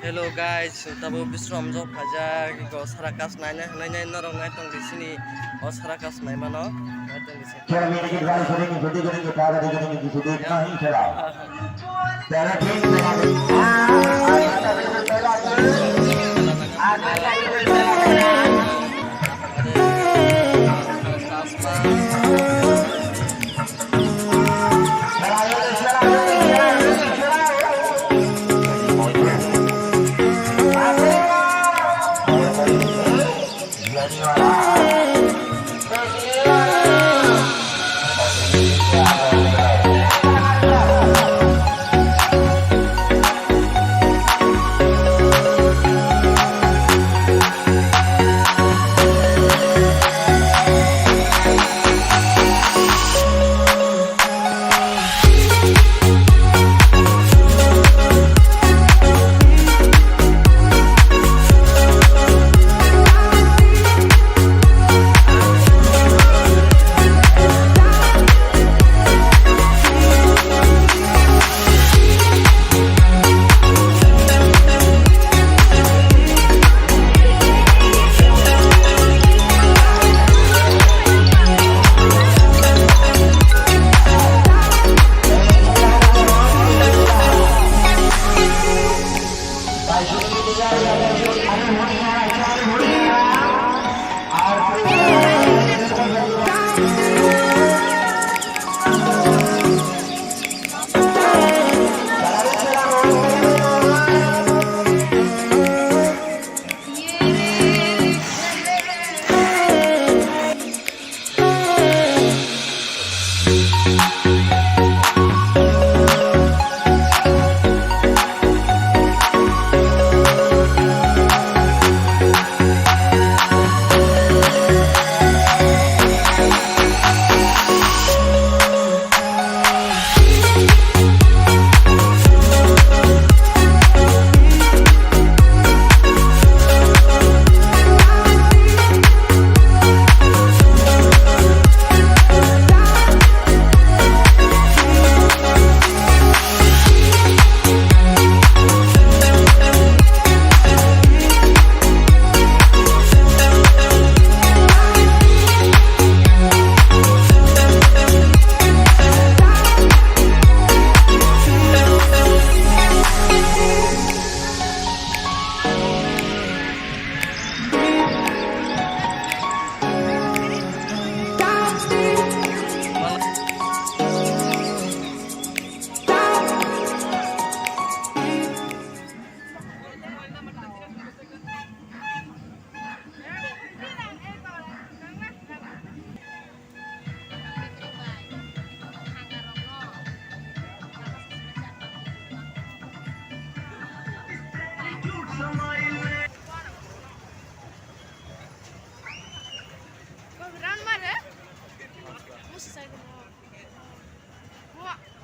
Hello guys, tabo bisharamgnj phajar ko sarakas naina naina norong naitong disini o sarakas naimano naitong disini. खेल में लेकिन बाल करेंगे छोटी करेंगे पागल करेंगे किसी को इतना ही खेला तेरा ठीक है Run mare. Musi sai. Wah.